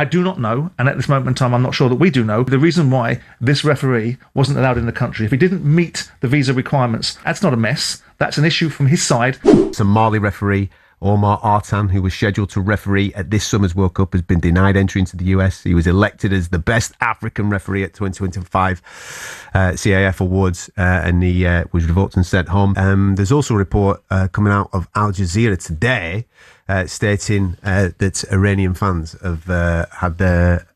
I do not know, and at this moment in time, I'm not sure that we do know, the reason why this referee wasn't allowed in the country. If he didn't meet the visa requirements, that's not a mess. That's an issue from his side. Somali referee Omar Artan, who was scheduled to referee at this summer's World Cup, has been denied entry into the US. He was elected as the best African referee at 2025 CAF Awards, and he was revoked and sent home. There's also a report coming out of Al Jazeera today stating that Iranian fans have had their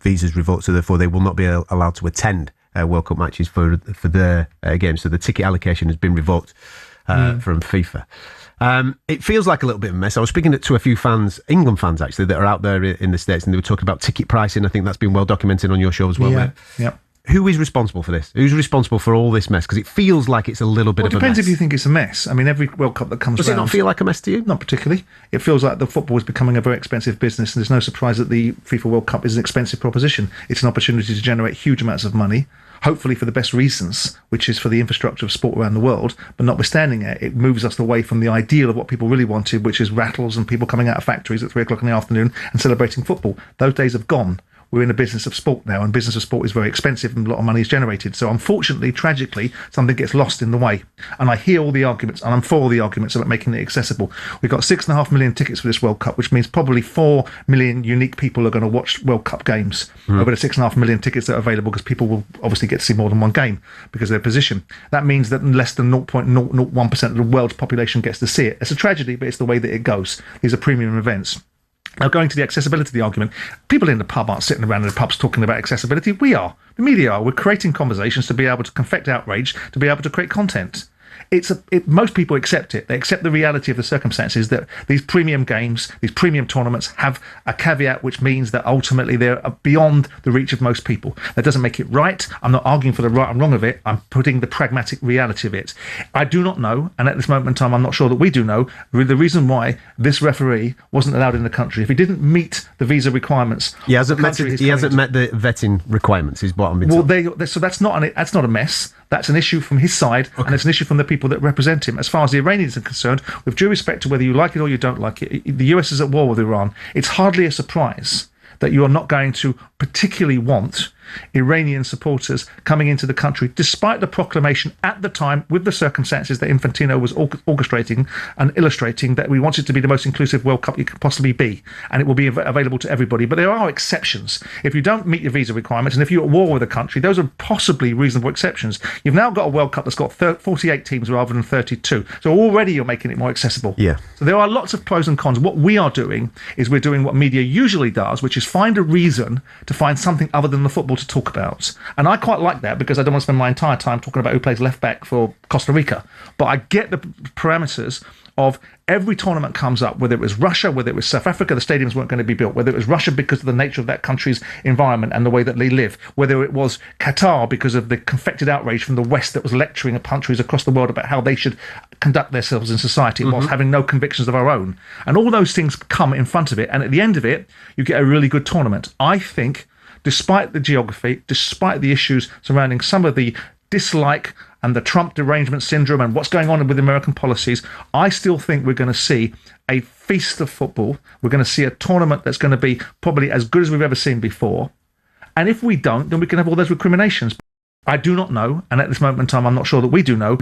visas revoked, so therefore they will not be allowed to attend World Cup matches for their games. So the ticket allocation has been revoked from FIFA. It feels like a little bit of a mess. I was speaking to a few fans, England fans actually, that are out there in the States, and they were talking about ticket pricing. I think that's been well documented on your show as well, mate. Yeah. Who is responsible for this? Who's responsible for all this mess? Because it feels like it's a little bit of a mess. It depends if you think it's a mess. I mean, every World Cup that comes around... Does it not feel like a mess to you? Not particularly. It feels like the football is becoming a very expensive business, and there's no surprise that the FIFA World Cup is an expensive proposition. It's an opportunity to generate huge amounts of money, hopefully for the best reasons, which is for the infrastructure of sport around the world. But notwithstanding it moves us away from the ideal of what people really wanted, which is rattles and people coming out of factories at 3 o'clock in the afternoon and celebrating football. Those days have gone. We're in a business of sport now, and business of sport is very expensive and a lot of money is generated. So unfortunately, tragically, something gets lost in the way. And I hear all the arguments, and I'm for all the arguments about making it accessible. We've got 6.5 million tickets for this World Cup, which means probably 4 million unique people are going to watch World Cup games over the 6.5 million tickets that are available, because people will obviously get to see more than one game because of their position. That means that less than 0.001% of the world's population gets to see it. It's a tragedy, but it's the way that it goes. These are premium events. Now, going to the accessibility of the argument, people in the pub aren't sitting around in the pubs talking about accessibility. We are. The media are. We're creating conversations to be able to confect outrage, to be able to create content. Most people accept it. They accept the reality of the circumstances that these premium games, these premium tournaments have a caveat, which means that ultimately they're beyond the reach of most people. That doesn't make it right. I'm not arguing for the right and wrong of it. I'm putting the pragmatic reality of it. I do not know, and at this moment in time, I'm not sure that we do know, the reason why this referee wasn't allowed in the country. If he didn't meet the visa requirements... He hasn't met the vetting requirements, is what I'm being told. So that's not a mess. That's an issue from his side, and it's an issue from the people that represent him. As far as the Iranians are concerned, with due respect to whether you like it or you don't like it, the US is at war with Iran. It's hardly a surprise that you are not going to particularly want Iranian supporters coming into the country, despite the proclamation at the time, with the circumstances that Infantino was orchestrating and illustrating, that we want it to be the most inclusive World Cup you could possibly be, and it will be available to everybody. But there are exceptions. If you don't meet your visa requirements, and if you're at war with a country, those are possibly reasonable exceptions. You've now got a World Cup that's got 48 teams rather than 32. So already you're making it more accessible. Yeah. So there are lots of pros and cons. What we are doing is we're doing what media usually does, which is find a reason to find something other than the football to talk about. And I quite like that, because I don't want to spend my entire time talking about who plays left back for Costa Rica. But I get the parameters of every tournament comes up, whether it was Russia, whether it was South Africa, the stadiums weren't going to be built, whether it was Russia because of the nature of that country's environment and the way that they live, whether it was Qatar because of the confected outrage from the West that was lecturing at countries across the world about how they should conduct themselves in society whilst having no convictions of our own. And all those things come in front of it, and at the end of it, you get a really good tournament. I think, despite the geography, despite the issues surrounding some of the dislike and the Trump derangement syndrome and what's going on with American policies, I still think we're going to see a feast of football. We're going to see a tournament that's going to be probably as good as we've ever seen before. And if we don't, then we can have all those recriminations. I do not know, and at this moment in time, I'm not sure that we do know.